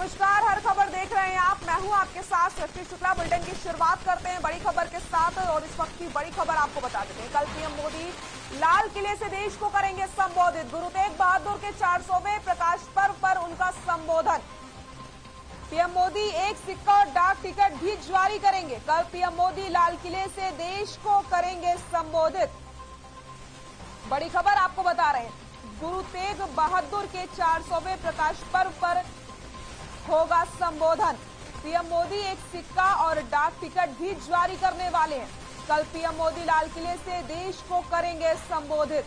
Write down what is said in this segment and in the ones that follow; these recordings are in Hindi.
नमस्कार, हर खबर देख रहे हैं आप। मैं हूं आपके साथ सृष्टि शुक्ला। बुलेटिन की शुरुआत करते हैं बड़ी खबर के साथ और इस वक्त की बड़ी खबर आपको बता देते हैं। कल पीएम मोदी लाल किले से देश को करेंगे संबोधित। गुरु तेग बहादुर के 400वें प्रकाश पर्व पर उनका संबोधन। पीएम मोदी एक सिक्का और डाक टिकट भी जारी करेंगे। कल पीएम मोदी लाल किले से देश को करेंगे संबोधित। बड़ी खबर आपको बता रहे हैं, गुरु तेग बहादुर के 400वें प्रकाश पर्व पर होगा संबोधन। पीएम मोदी एक सिक्का और डाक टिकट भी जारी करने वाले हैं। कल पीएम मोदी लाल किले से देश को करेंगे संबोधित।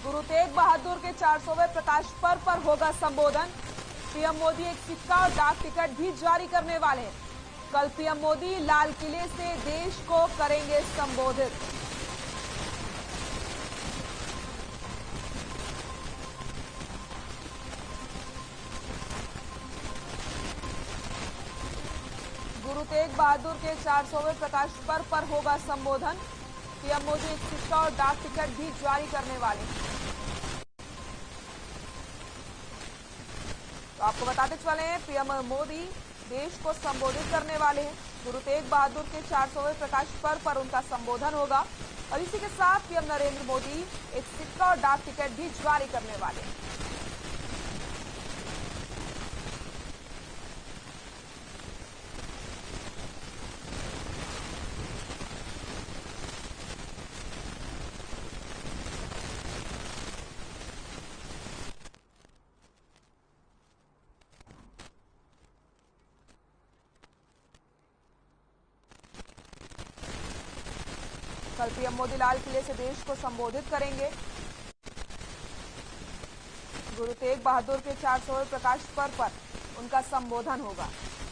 गुरु तेग बहादुर के 400वें प्रकाश पर्व पर होगा संबोधन। पीएम मोदी एक सिक्का और डाक टिकट भी जारी करने वाले हैं। कल पीएम मोदी लाल किले से देश को करेंगे संबोधित। गुरु तेग बहादुर के 400वें प्रकाश पर्व पर होगा संबोधन। पीएम मोदी एक सिक्का और डाक टिकट भी जारी करने वाले हैं। तो आपको बताते चले, पीएम मोदी देश को संबोधित करने वाले हैं। गुरु तेग बहादुर के 400वें प्रकाश पर्व पर उनका संबोधन होगा और इसी के साथ पीएम नरेंद्र मोदी एक सिक्का और डाक टिकट भी जारी करने वाले हैं। कल पीएम मोदी लाल किले से देश को संबोधित करेंगे। गुरु तेग बहादुर के 400वें प्रकाश पर्व पर उनका संबोधन होगा।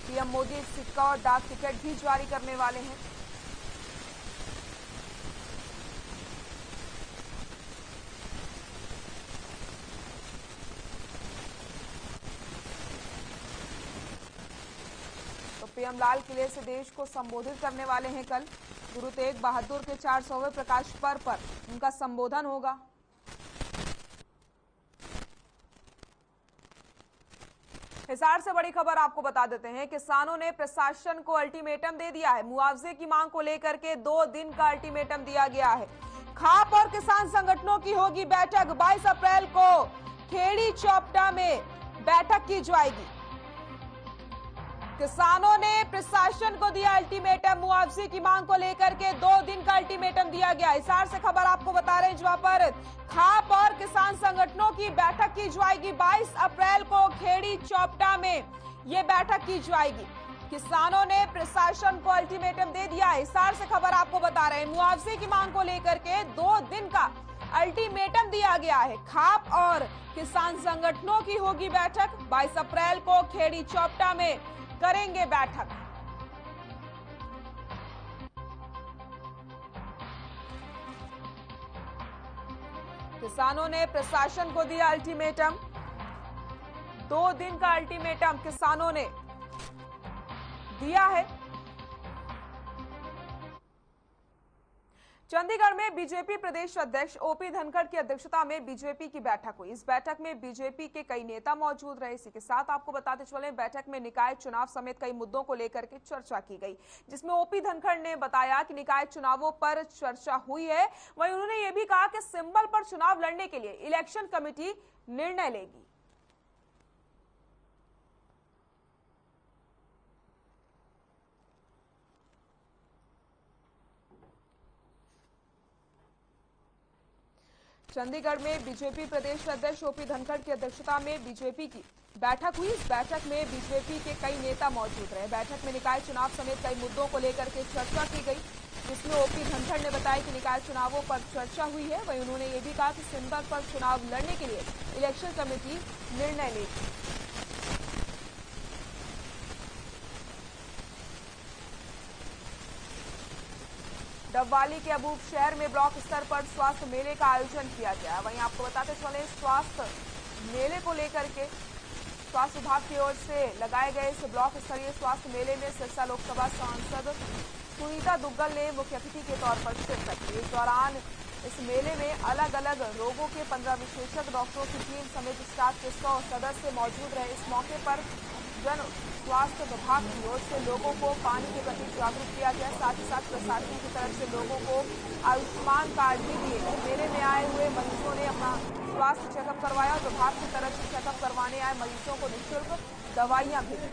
पीएम मोदी एक सिक्का और डाक टिकट भी जारी करने वाले हैं। तो पीएम लाल किले से देश को संबोधित करने वाले हैं। कल गुरु तेग बहादुर के 400वें प्रकाश पर्व पर उनका संबोधन होगा। हिसार से बड़ी खबर आपको बता देते हैं, किसानों ने प्रशासन को अल्टीमेटम दे दिया है। मुआवजे की मांग को लेकर के 2 दिन का अल्टीमेटम दिया गया है। खाप और किसान संगठनों की होगी बैठक। 22 अप्रैल को खेड़ी चौपटा में बैठक की जाएगी। किसानों ने प्रशासन को दिया अल्टीमेटम। मुआवजे की मांग को लेकर के 2 दिन का अल्टीमेटम दिया गया। हिसार से खबर आपको बता रहे हैं, जहां पर खाप और किसान संगठनों की बैठक की जाएगी। 22 अप्रैल को खेड़ी चौपटा में यह बैठक की जाएगी। किसानों ने प्रशासन को अल्टीमेटम दे दिया है। हिसार से खबर आपको बता रहे हैं, मुआवजे की मांग को लेकर के 2 दिन का अल्टीमेटम दिया गया है। खाप और किसान संगठनों की होगी बैठक। 22 अप्रैल को खेड़ी चौपटा में करेंगे बैठक। किसानों ने प्रशासन को दिया अल्टीमेटम। 2 दिन का अल्टीमेटम किसानों ने दिया है। चंडीगढ़ में बीजेपी प्रदेश अध्यक्ष ओपी धनखड़ की अध्यक्षता में बीजेपी की बैठक हुई। इस बैठक में बीजेपी के कई नेता मौजूद रहे। इसी के साथ आपको बताते चले, बैठक में निकाय चुनाव समेत कई मुद्दों को लेकर के चर्चा की गई, जिसमें ओपी धनखड़ ने बताया कि निकाय चुनावों पर चर्चा हुई है। वहीं उन्होंने ये भी कहा कि सिंबल पर चुनाव लड़ने के लिए इलेक्शन कमेटी निर्णय लेगी। चंडीगढ़ में बीजेपी प्रदेश अध्यक्ष ओपी धनखड़ की अध्यक्षता में बीजेपी की बैठक हुई। इस बैठक में बीजेपी के कई नेता मौजूद रहे। बैठक में निकाय चुनाव समेत कई मुद्दों को लेकर के चर्चा की गई, जिसमें ओपी धनखड़ ने बताया कि निकाय चुनावों पर चर्चा हुई है। वहीं उन्होंने ये भी कहा कि सिंबल पर चुनाव लड़ने के लिए इलेक्शन कमेटी निर्णय लेगी। डबवाली के अबूब शहर में ब्लॉक स्तर पर स्वास्थ्य मेले का आयोजन किया गया। वहीं आपको बताते चले, स्वास्थ्य मेले को लेकर के स्वास्थ्य विभाग की ओर से लगाए गए इस ब्लॉक स्तरीय स्वास्थ्य मेले में सिरसा लोकसभा सांसद सुनीता दुग्गल ने मुख्य अतिथि के तौर पर शिरकत की। इस दौरान इस मेले में अलग अलग रोगों के 15 विशेषज्ञ डॉक्टरों की टीम समेत स्टाफ के 100 सदस्य मौजूद रहे। इस मौके पर जन स्वास्थ्य विभाग की ओर से लोगों को पानी के प्रति जागरूक किया गया। साथ ही साथ प्रशासन की तरफ से लोगों को आयुष्मान कार्ड भी दिए गए। मेले में आए हुए मरीजों ने अपना स्वास्थ्य चेकअप करवाया और विभाग की तरफ से चेकअप करवाने आए मरीजों को निःशुल्क दवाइयां भी दी।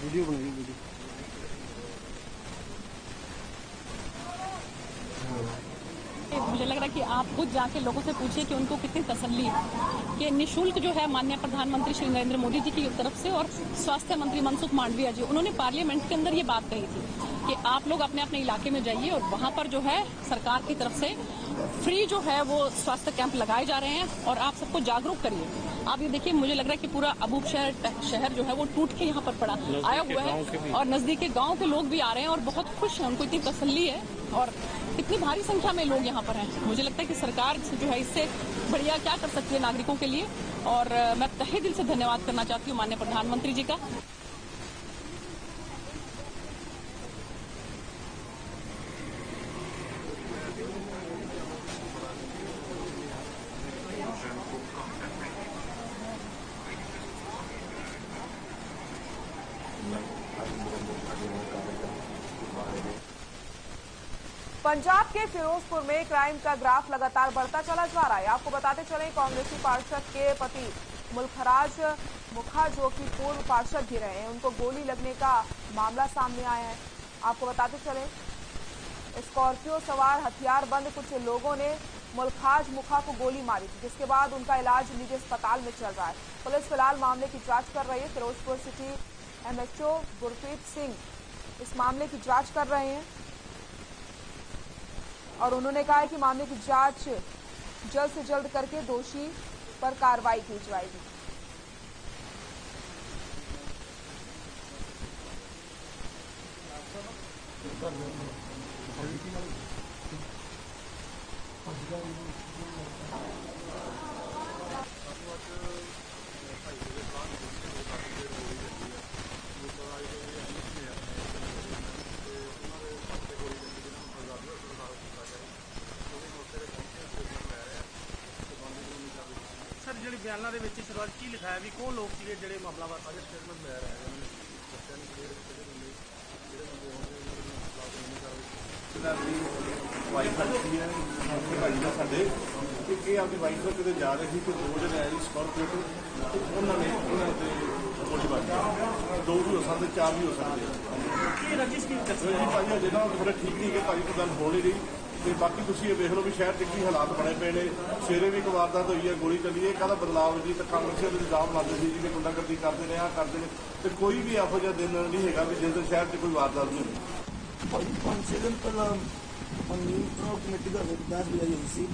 वीडियो बनाइए वीडियो। मुझे लग रहा है कि आप खुद जाके लोगों से पूछिए कि उनको कितनी तसल्ली है कि निःशुल्क जो है माननीय प्रधानमंत्री श्री नरेंद्र मोदी जी की तरफ से और स्वास्थ्य मंत्री मनसुख मांडविया जी, उन्होंने पार्लियामेंट के अंदर ये बात कही थी कि आप लोग अपने अपने इलाके में जाइए और वहां पर जो है सरकार की तरफ से फ्री जो है वो स्वास्थ्य कैंप लगाए जा रहे हैं और आप सबको जागरूक करिए। आप ये देखिए, मुझे लग रहा है कि पूरा अबूब शहर जो है वो टूट के यहाँ पर आया हुआ है और नजदीक के गाँव के लोग भी आ रहे हैं और बहुत खुश हैं, उनको इतनी तसल्ली है और इतनी भारी संख्या में लोग यहाँ पर हैं। मुझे लगता है कि सरकार जो है इससे बढ़िया क्या कर सकती है नागरिकों के लिए, और मैं तहे दिल से धन्यवाद करना चाहती हूँ माननीय प्रधानमंत्री जी का। पंजाब के फिरोजपुर में क्राइम का ग्राफ लगातार बढ़ता चला जा रहा है। आपको बताते चले, कांग्रेसी पार्षद के पति मुल्खराज मुखा, जो कि पूर्व पार्षद भी रहे हैं, उनको गोली लगने का मामला सामने आया है। आपको बताते चले, स्कॉर्पियो सवार हथियारबंद कुछ लोगों ने मुल्खराज मुखा को गोली मारी थी, जिसके बाद उनका इलाज निजी अस्पताल में चल रहा है। पुलिस फिलहाल मामले की जांच कर रही है। फिरोजपुर सिटी एमएचओ गुरप्रीत सिंह इस मामले की जांच कर रहे हैं और उन्होंने कहा है कि मामले की जांच जल्द से जल्द करके दोषी पर कार्रवाई की जाएगी। सर जी बयानों के शुरुआत की लिखा है भी कौन लोग थे जो मामला सारे स्टेटमेंट ले रहे हैं वाइफ रखी है भाई का साढ़े कि आपकी वाइफ का कितने जा रहे थे तो दो जने आए स्कॉर्पियो तो उन्होंने गोली मार दो भी हो सकते, चार भी हो सकते भाई अजे ना थोड़े ठीक नहीं है भाई को गल हो नहीं रही। तो बाकी तुम ये देख लो भी शहर च की हालात बने पे ने। सवेरे भी एक वारदात हुई है, गोली चली है, कहता बदलाव जी तो कांग्रेसियों के इल्जाम लाते थे जी गुंडागर्दी करते हैं, करते हैं, तो कोई भी ਇਹੋ ਜਿਹਾ दिन नहीं है भी जिस दिन शहर च कोई वारदात नहीं हुई। भाई 5-6 दिन पहला कमेटी का बहस बुलाई हुई सी,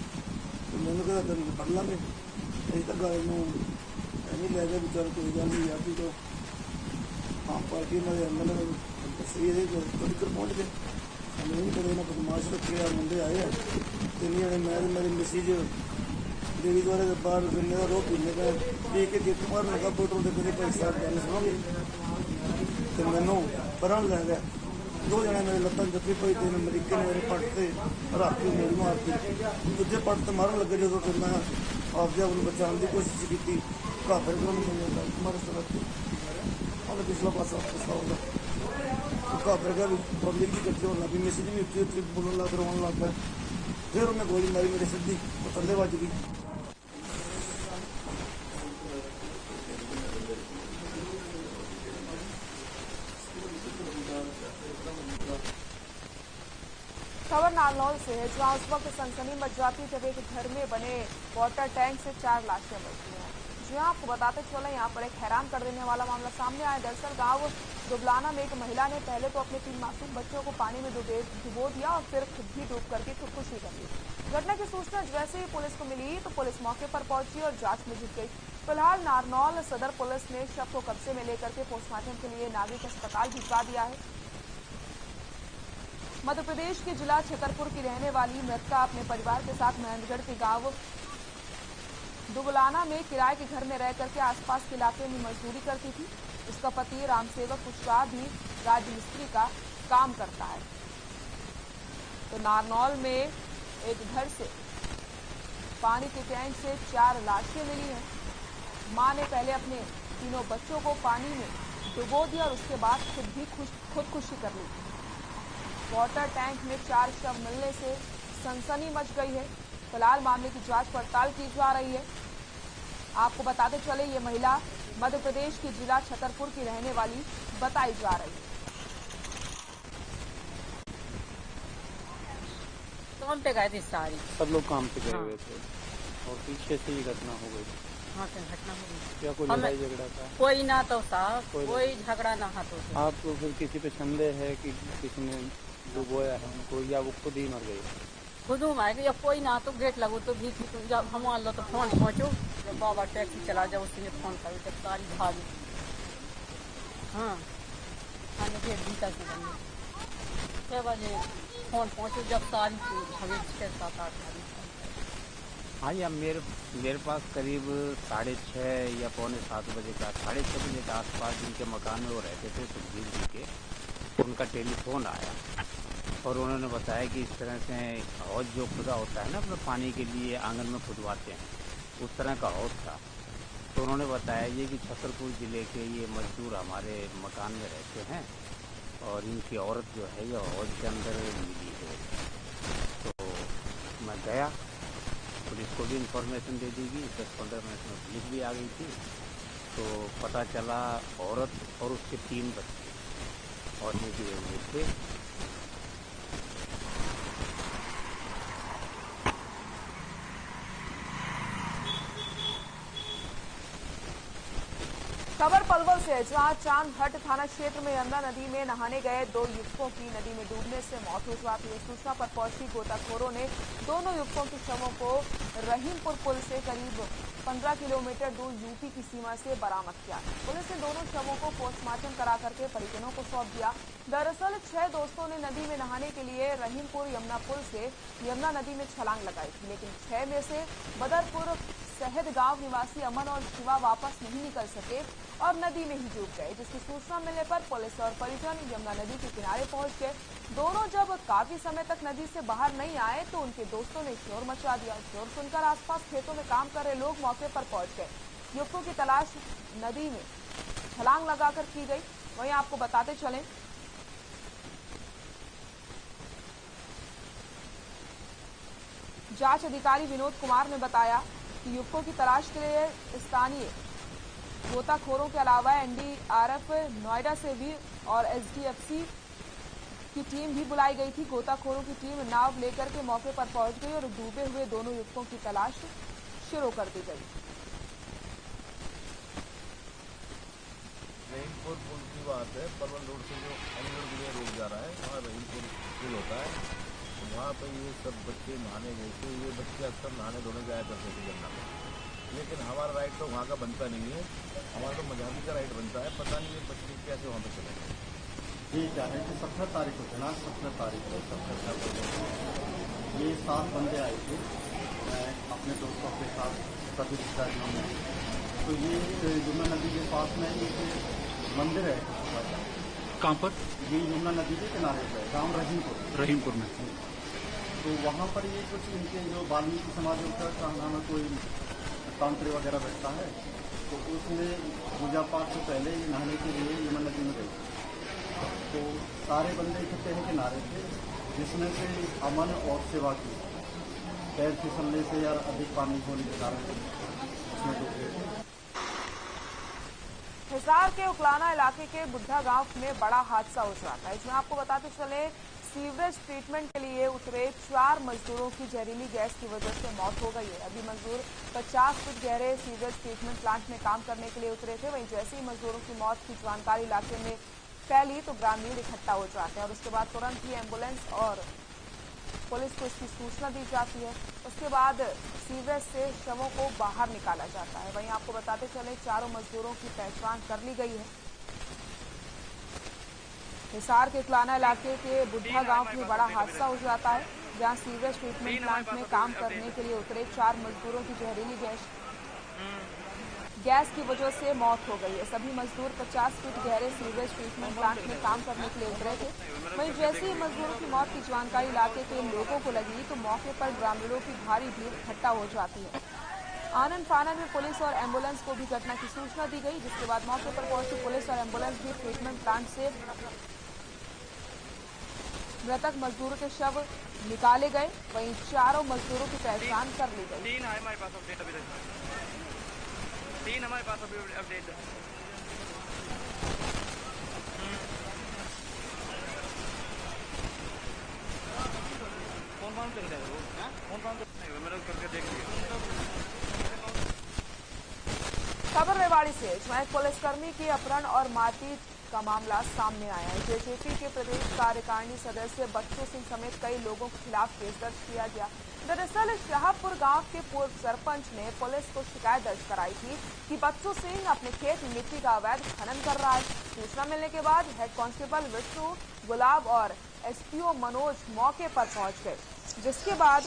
तो मैंने कहा तुम पढ़ लाँगे अभी तक गल नहीं लै गया बेचारा कोई गल नहीं यार तो आम पार्टी एमएलए दसी थोड़ी कर पहुँच गए। हमें नहीं पता इन्हें बदमाश रखे मुंडे आए हैं तीन जने, मैं मेरी मिसिज डेरी द्वारा बाहर गन्ने का रोक पीने का पी के जित मार लगा पेट्रोल के कभी पैसा गल सुनोगे तो मैनू परण लै गया। दो जने मेरे लत्तां जत्ती पई, तीन अमरीके ने मेरे पट से रात को मेरी मारती, दूजे पट तो मारन लगे जो फिर मैं आपदे आप बचाने की कोशिश की, घाफर मारे सड़क और पिछला पासा पछताऊंगा घाफर का भी पब्लिक की इकट्ठी होने लगी, मैसेज भी उच्ची उच्ची बोलने लग रोने लग गया। फिर उन्हें गोली मारी मेरे सीधी थल्ले वज गई। खबर नारनौल से है, जहां उस वक्त सनसनी मच जाती जब एक घर में बने वाटर टैंक से 4 लाशें मिलती हैं। जी हाँ, आपको बताते चले, यहाँ पर एक हैरान कर देने वाला मामला सामने आया। दरअसल गांव दुबलाना में एक महिला ने पहले तो अपने 3 मासूम बच्चों को पानी में डुबो दिया और फिर खुद भी डूब करके खुदकुशी कर ली। घटना की सूचना जैसे ही पुलिस को मिली तो पुलिस मौके पर पहुंची और जांच में जुट गई। फिलहाल नारनौल सदर पुलिस ने शव को कब्जे में लेकर के पोस्टमार्टम के लिए नागरिक अस्पताल भिजवा दिया है। मध्य प्रदेश के जिला छतरपुर की रहने वाली मृतका अपने परिवार के साथ महेंद्रगढ़ के गांव दुबलाना में किराए के घर में रह करके आसपास के इलाके में मजदूरी करती थी। उसका पति रामसेवक कुशवाहा भी राजमिस्त्री का काम करता है। तो नारनौल में एक घर से पानी के टैंक से 4 लाशें मिली हैं। मां ने पहले अपने तीनों बच्चों को पानी में डुबो दिया और उसके बाद खुदकुशी कर ली। वाटर टैंक में 4 शव मिलने से सनसनी मच गई है। फिलहाल मामले की जांच पड़ताल की जा रही है। आपको बताते चले ये महिला मध्य प्रदेश के जिला छतरपुर की रहने वाली बताई जा रही है। काम पे गए थे सारी, सब लोग काम पे गए हुए थे और पीछे से ही घटना हो गई। हाँ क्या घटना हो गई? क्या कोई लड़ाई झगड़ा था? कोई ना तो साहब, कोई झगड़ा ना था। तो आपको फिर किसी पे संदेह है कि किसी ने डुबोया है उनको या वो खुद ही मर गई? खुद आएगा या कोई ना तो गेट लगो तो भी जब हम लो तो फोन पहुँचो, जब बाबा टैक्सी चला जाओ उसने फोन करो, जब सारी भागी। हाँ खाने गेट भीतर से बंद 6 बजे फोन पहुँचो, जब सारी भागे 6-7-8 बजे। हाँ या मेरे पास करीब 6:30 या 6:45 बजे का 6:30 बजे के आसपास जिनके मकान में वो रहते थे सुखबीर जी के, उनका टेलीफोन आया और उन्होंने बताया कि इस तरह से हौज जो खुदा होता है ना अपने पानी के लिए आंगन में खुदवाते हैं, उस तरह का हौज था। तो उन्होंने बताया ये कि छतरपुर ज़िले के ये मजदूर हमारे मकान में रहते हैं और इनकी औरत जो है ये हौज के अंदर मिली है। तो मैं गया, पुलिस को भी इंफॉर्मेशन दे दी गई। 10-15 मिनट में पुलिस भी आ गई थी। तो पता चला औरत और उसके 3 बच्चे और ये गिरे हुए थे। खबर पलवल से है, जहां चांदहट थाना क्षेत्र में यमुना नदी में नहाने गए 2 युवकों की नदी में डूबने से मौत हो जाती है। सूचना पर पहुंची गोताखोरों ने दोनों युवकों के शवों को रहीमपुर पुल से करीब 15 किलोमीटर दूर यूपी की सीमा से बरामद किया। पुलिस ने दोनों शवों को पोस्टमार्टम करा करके परिजनों को सौंप दिया। दरअसल 6 दोस्तों ने नदी में नहाने के लिए रहीमपुर यमुना पुल से यमुना नदी में छलांग लगाई थी, लेकिन 6 में से बदरपुर शहद गांव निवासी अमन और शिवा वापस नहीं निकल सके और नदी में ही डूब गए। जिसकी सूचना मिलने पर पुलिस और परिजन यमुना नदी के किनारे पहुंच गए। दोनों जब काफी समय तक नदी से बाहर नहीं आए तो उनके दोस्तों ने शोर मचा दिया। शोर सुनकर आसपास खेतों में काम कर रहे लोग मौके पर पहुंच गए। युवकों की तलाश नदी में छलांग लगाकर की गई। वहीं आपको बताते चले जांच अधिकारी विनोद कुमार ने बताया कि युवकों की तलाश के लिए स्थानीय गोताखोरों के अलावा एनडीआरएफ नोएडा से भी और एसडीएफसी की टीम भी बुलाई गई थी। गोताखोरों की टीम नाव लेकर के मौके पर पहुंच गई और डूबे हुए दोनों युवकों की तलाश शुरू कर दी गई। रहीमपुर पुल की बात है, पलवल रोड से जो अलीगढ़ के लिए रोड जा रहा है वहाँ रहीमपुर पुल होता है। तो वहाँ पर ये सब बच्चे नहाने गए थे। ये बच्चे अक्सर नहाने धोने जाया करते थे गंगा में, लेकिन हमारा राइट तो वहाँ का बनता नहीं है। हमारा तो मजाही का राइट बनता है। पता नहीं ये बच्चे कैसे वहाँ पर चले गए। ये क्या है कि 17 तारीख को थे ना, 17 तारीख को 17 ये 7 बंदे आए थे अपने दोस्तों के साथ सभी रिश्तेदारों में। तो ये यमुना नदी के पास में एक मंदिर है। कहाँ पर? ये यमुना नदी के किनारे पर गाँव रहीमपुर में। तो वहाँ पर ये कुछ इनके जो वाल्मीकि समाज होता है कहना में कोई तांत्रिक वगैरह बैठता है, तो उसमें पूजा पाठ से पहले ये नहाने के लिए यमुना नदी में गई। तो सारे बंदे इकट्ठे हैं किनारे थे, जिसमें से अमन और सेवा की पैर फिसलने से या अधिक पानी होने के कारण उसमें डूब गए थे। हिसार के उकलाना इलाके के बुद्धा गांव में बड़ा हादसा हो रहा था। इसमें आपको बताते चले सीवरेज ट्रीटमेंट के लिए उतरे 4 मजदूरों की जहरीली गैस की वजह से मौत हो गई है। अभी मजदूर 50 फुट गहरे सीवरेज ट्रीटमेंट प्लांट में काम करने के लिए उतरे थे। वहीं जैसे ही मजदूरों की मौत की जानकारी इलाके में फैली तो ग्रामीण इकट्ठा हो जाते हैं और उसके बाद तुरंत ही एम्बुलेंस और पुलिस को इसकी सूचना दी जाती है। उसके बाद सीवरेज से शवों को बाहर निकाला जाता है। वहीं आपको बताते चले 4 मजदूरों की पहचान कर ली गई है। हिसार के कलाना इलाके के बुढ़ा गांव में बड़ा हादसा हो जाता है, जहां सीवरेज ट्रीटमेंट प्लांट में काम करने के लिए उतरे 4 मजदूरों की जहरीली गैस की वजह से मौत हो गई है। सभी मजदूर 50 फीट गहरे सीवरेज ट्रीटमेंट प्लांट में काम करने के लिए उतरे थे। वहीं जैसे ही मजदूरों की मौत की जानकारी इलाके के लोगों को लगी तो मौके पर ग्रामीणों की भारी भीड़ इकट्ठा हो जाती है। आनन फानन में पुलिस और एम्बुलेंस को भी घटना की सूचना दी गई, जिसके बाद मौके पर पहुंची पुलिस और एम्बुलेंस भी ट्रीटमेंट प्लांट से मृतक मजदूरों के शव निकाले गए। वहीं चारों मजदूरों की पहचान कर ली गई। 3 है हमारे पास अपडेट अभी तक, 3 हमारे पास अभी अपडेट। कौन चल रहा है वो? कौन मेरा करके देख लिया। खबर रेवाड़ी से, जहां एक पुलिसकर्मी की अपहरण और मारपीट का मामला सामने आया है। जेजेपी के प्रदेश कार्यकारिणी सदस्य बच्चू सिंह समेत कई लोगों के खिलाफ केस दर्ज किया गया। दरअसल शाहपुर गांव के पूर्व सरपंच ने पुलिस को शिकायत दर्ज कराई थी कि बच्चू सिंह अपने खेत में मिट्टी का अवैध खनन कर रहा है। सूचना मिलने के बाद हेड कांस्टेबल विष्णु गुलाब और एसपीओ मनोज मौके पर पहुंच गए, जिसके बाद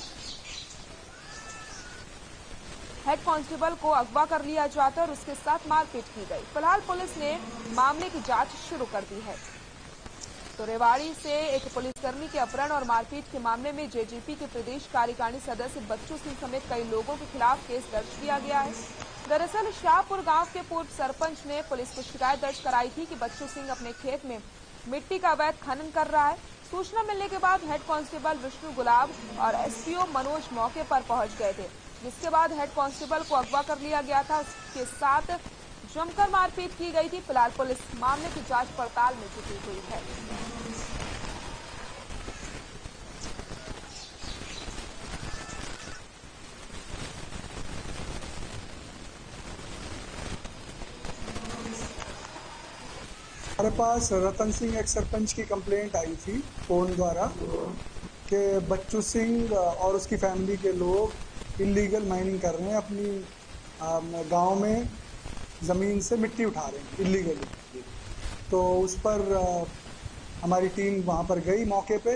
हेड कांस्टेबल को अगवा कर लिया जाता और उसके साथ मारपीट की गई। फिलहाल पुलिस ने मामले की जांच शुरू कर दी है। तो रेवाड़ी से एक पुलिसकर्मी के अपहरण और मारपीट के मामले में जेजेपी के प्रदेश कार्यकारिणी सदस्य बच्चू सिंह समेत कई लोगों के खिलाफ केस दर्ज किया गया है। दरअसल शाहपुर गांव के पूर्व सरपंच ने पुलिस को शिकायत दर्ज कराई थी कि बच्चू सिंह अपने खेत में मिट्टी का अवैध खनन कर रहा है। सूचना मिलने के बाद हेड कांस्टेबल विष्णु गुलाब और एसपीओ मनोज मौके पर पहुंच गए थे, जिसके बाद हेड कांस्टेबल को अगवा कर लिया गया था। उसके साथ जमकर मारपीट की गई थी। फिलहाल पुलिस मामले की जांच पड़ताल में जुटी हुई है। हमारे पास रतन सिंह एक सरपंच की कंप्लेंट आई थी फोन द्वारा कि बच्चू सिंह और उसकी फैमिली के लोग इलीगल माइनिंग कर रहे हैं, अपनी गांव में ज़मीन से मिट्टी उठा रहे हैं इलीगली। तो उस पर हमारी टीम वहां पर गई मौके पे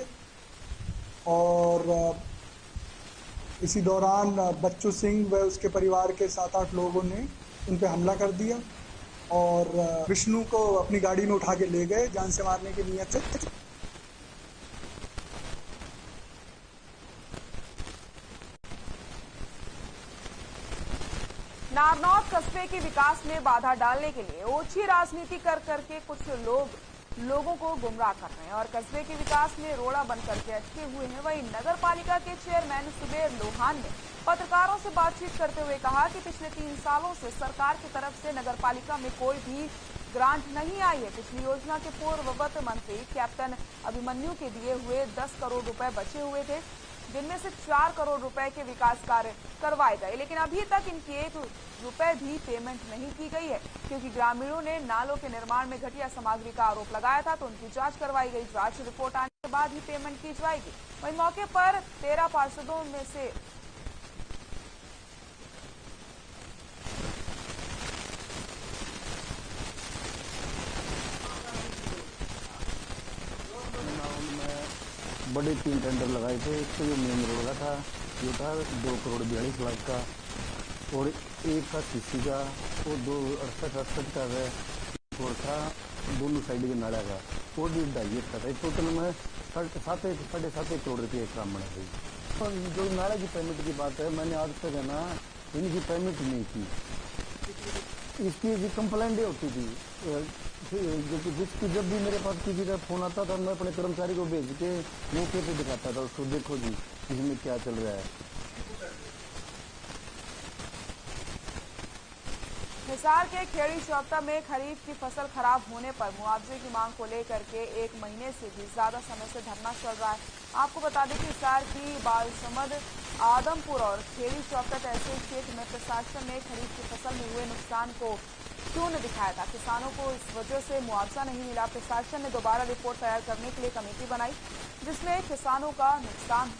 और इसी दौरान बच्चू सिंह व उसके परिवार के 7-8 लोगों ने उन पर हमला कर दिया और विष्णु को अपनी गाड़ी में उठा के ले गए जान से मारने की नीयत से। नारनौल कस्बे के विकास में बाधा डालने के लिए ओछी राजनीति कर करके कुछ लोगों को गुमराह कर रहे हैं और कस्बे के विकास में रोड़ा बन करके अटके हुए हैं। वहीं नगर पालिका के चेयरमैन सुबेर लोहान ने पत्रकारों से बातचीत करते हुए कहा कि पिछले 3 सालों से सरकार की तरफ से नगर पालिका में कोई भी ग्रांट नहीं आई है। पिछली योजना के पूर्ववत मंत्री कैप्टन अभिमन्यु के दिए हुए 10 करोड़ रुपए बचे हुए थे, जिनमें से 4 करोड़ रुपए के विकास कार्य करवाए गए, लेकिन अभी तक इनकी 1 रुपए भी पेमेंट नहीं की गई है, क्योंकि ग्रामीणों ने नालों के निर्माण में घटिया सामग्री का आरोप लगाया था। तो उनकी जांच करवाई गई। जांच रिपोर्ट आने के बाद ही पेमेंट की जाएगी। वहीं मौके पर 13 पार्षदों में से बड़े 3 टेंडर लगाए थे। एक तो जो मेन रोड का था, जो था 2 करोड़ 42 लाख का, और एक था सीसी का, और 268 का है, और था दोनों साइड के नाला का, और भी 2.5 का था। टोटल में 7.5 करोड़ रुपये काम बना गई। और जो नाला की पेमेंट की बात है, मैंने आज तक है ना इनकी पेमेंट नहीं की। इसकी भी कंप्लेंट होती थी, जिसकी जब भी मेरे पास किसी का फोन आता था, मैं अपने कर्मचारी को भेज के मौके पे दिखाता था उसको, देखो जी इसमें क्या चल रहा है। हिसार के खेड़ी चौपटा में खरीफ की फसल खराब होने पर मुआवजे की मांग को लेकर के 1 महीने से भी ज्यादा समय से धरना चल रहा है। आपको बता दें कि हिसार की बालसमद, आदमपुर और खेड़ी चौपटा तहसील क्षेत्र में प्रशासन ने खरीफ की फसल में हुए नुकसान को शून्य दिखाया था। किसानों को इस वजह से मुआवजा नहीं मिला। प्रशासन ने दोबारा रिपोर्ट तैयार करने के लिए कमेटी बनाई, जिसमें किसानों का नुकसान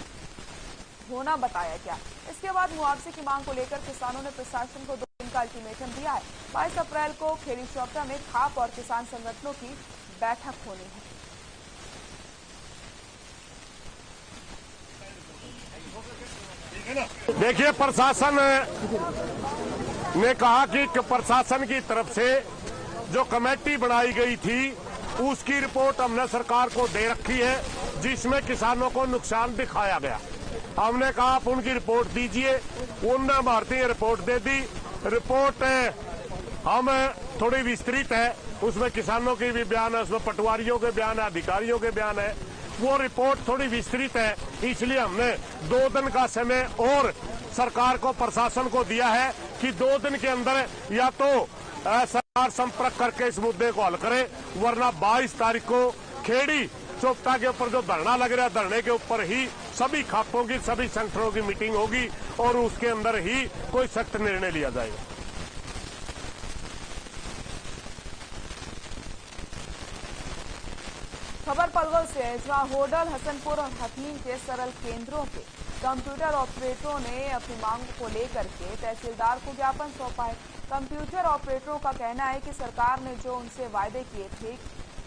होना बताया गया। इसके बाद मुआवजे की मांग को लेकर किसानों ने प्रशासन को 2 दिन का अल्टीमेटम दिया है। 22 अप्रैल को खेड़ी चौपटा में खाप और किसान संगठनों की बैठक होनी है। देखिए, प्रशासन ने कहा कि प्रशासन की तरफ से जो कमेटी बनाई गई थी उसकी रिपोर्ट हमने सरकार को दे रखी है, जिसमें किसानों को नुकसान दिखाया गया। हमने कहा आप उनकी रिपोर्ट दीजिए, उन्होंने भारतीय रिपोर्ट दे दी। रिपोर्ट हम थोड़ी विस्तृत है, उसमें किसानों के भी बयान है, उसमें पटवारियों के बयान है, अधिकारियों के बयान है। वो रिपोर्ट थोड़ी विस्तृत है, इसलिए हमने 2 दिन का समय और सरकार को, प्रशासन को दिया है कि 2 दिन के अंदर या तो सरकार संपर्क करके इस मुद्दे को हल करे, वरना 22 तारीख को खेड़ी चौपटा के ऊपर जो धरना लग रहा है, धरने के ऊपर ही सभी खातों की, सभी संगठनों की मीटिंग होगी और उसके अंदर ही कोई सख्त निर्णय लिया जाएगा। खबर पलवल से है, जहां होडल, हसनपुर और हथीन के सरल केंद्रों के कंप्यूटर ऑपरेटरों ने अपनी मांगों को लेकर के तहसीलदार को ज्ञापन सौंपा है। कंप्यूटर ऑपरेटरों का कहना है कि सरकार ने जो उनसे वायदे किए थे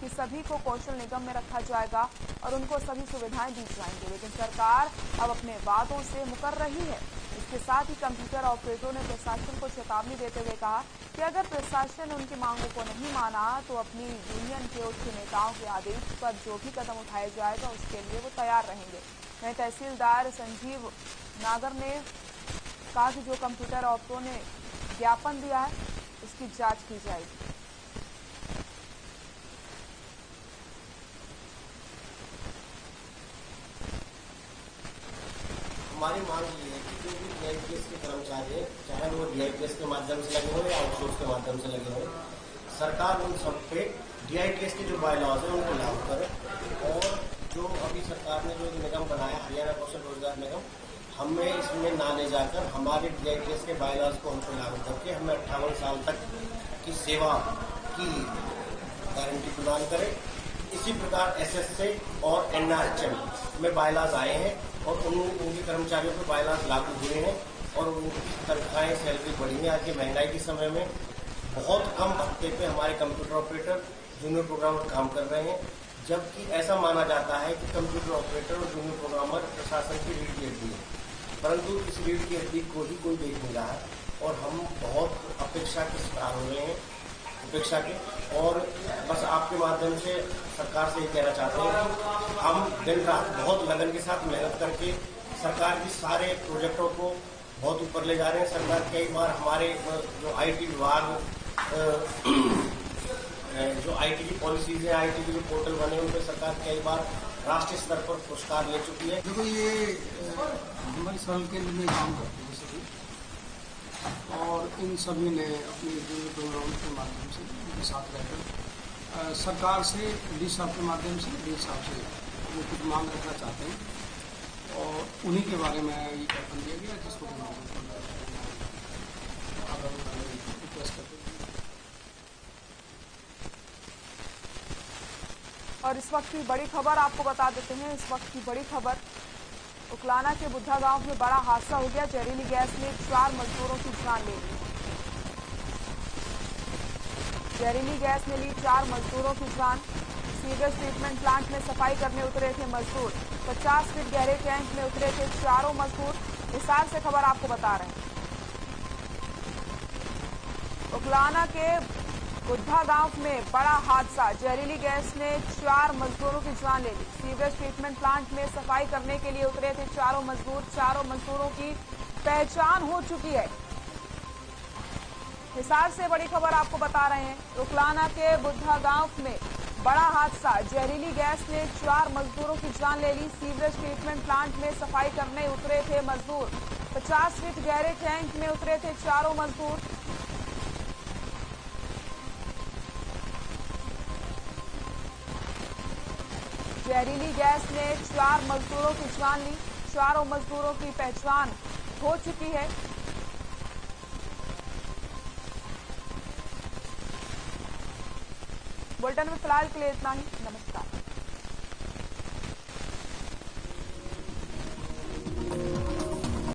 कि सभी को कौशल निगम में रखा जाएगा और उनको सभी सुविधाएं दी जाएंगी, लेकिन सरकार अब अपने वादों से मुकर रही है। इसके साथ ही कंप्यूटर ऑपरेटरों ने प्रशासन को चेतावनी देते हुए कहा कि अगर प्रशासन उनकी मांगों को नहीं माना तो अपनी यूनियन के उच्च नेताओं के आदेश पर जो भी कदम उठाया जाएगा उसके लिए वो तैयार रहेंगे। वहीं तहसीलदार संजीव नागर ने कहा कि जो कंप्यूटर ऑपरेटरों ने ज्ञापन दिया है उसकी जांच की जाएगी। हमारी मांग ये है कि जो भी DIPS के कर्मचारी हैं, चाहे वो DIPS के माध्यम से लगे हो या आउटसोर्स के माध्यम से लगे हो, सरकार उन सब पे DIPS के जो बायलॉज है उनको लागू करे। और जो अभी सरकार ने जो निगम बनाया, हरियाणा कौशल रोजगार निगम, हमें इसमें ना ले जाकर हमारे DIPS के बायलॉज को हमको लागू करके हमें 58 साल तक की सेवा की गारंटी प्रदान करे। इसी प्रकार SSA और NRHM में बायलॉज आए हैं और उनके कर्मचारियों पर बायलॉज लागू हुए हैं और उनकी तनख्वाहें, सैलरी बढ़ी है। आज के महंगाई के समय में बहुत कम हफ्ते पे हमारे कंप्यूटर ऑपरेटर, जूनियर प्रोग्रामर काम कर रहे हैं, जबकि ऐसा माना जाता है कि कंप्यूटर ऑपरेटर और जूनियर प्रोग्रामर प्रशासन की रीढ़ की हड्डी है, परंतु इस रीढ़ की हड्डी को ही कोई देख नहीं रहा है और हम बहुत अपेक्षा के शिकार हो रहे हैं, अपेक्षा के। और बस आपके माध्यम से सरकार से ये कहना चाहते हैं कि हम दिन रात बहुत लगन के साथ मेहनत करके सरकार की सारे प्रोजेक्टों को बहुत ऊपर ले जा रहे हैं। सरकार कई बार हमारे जो IT विभाग, जो IT की पॉलिसीज है, IT के जो पोर्टल बने, उन पर सरकार कई बार राष्ट्रीय स्तर पर पुरस्कार ले चुकी है। देखो, ये हमारे सरल केंद्र में काम करते हैं सभी, और इन सभी ने अपने जूनियर प्रोग्राम के माध्यम से उनके साथ रहकर सरकार से डी साहब के माध्यम से डी साहब से वो कुछ मांग रखना चाहते हैं और उन्हीं के बारे में ये ज्ञापन दिया गया, जिसको रिक्वेस्ट करते हैं। और इस वक्त की बड़ी खबर आपको बता देते हैं। इस वक्त की बड़ी खबर, उकलाना के बुद्धा गांव में बड़ा हादसा हो गया। जहरीली गैस ने 4 मजदूरों की जान ले ली। जहरीली गैस ने ली 4 मजदूरों की जान। सीवेज ट्रीटमेंट प्लांट में सफाई करने उतरे थे मजदूर। 50 फीट गहरे टैंक में उतरे थे चारों मजदूर। हिसार से खबर आपको बता रहे हैं। उकलाना के बुद्धा गांव में बड़ा हादसा, जहरीली गैस ने 4 मजदूरों की जान ले ली। सीवेज ट्रीटमेंट प्लांट में सफाई करने के लिए उतरे थे चारों मजदूर। चारों मजदूरों की पहचान हो चुकी है। हिसार से बड़ी खबर आपको बता रहे हैं। उकलाना के बुद्धा गांव में बड़ा हादसा, जहरीली गैस ने 4 मजदूरों की जान ले ली। सीवरेज ट्रीटमेंट प्लांट में सफाई करने उतरे थे मजदूर। 50 फीट गहरे टैंक में उतरे थे चारों मजदूर। जहरीली गैस ने 4 मजदूरों की जान ली। चारों मजदूरों की पहचान हो चुकी है। बुलेटिन में फिलहाल के लिए इतना ही। नमस्कार।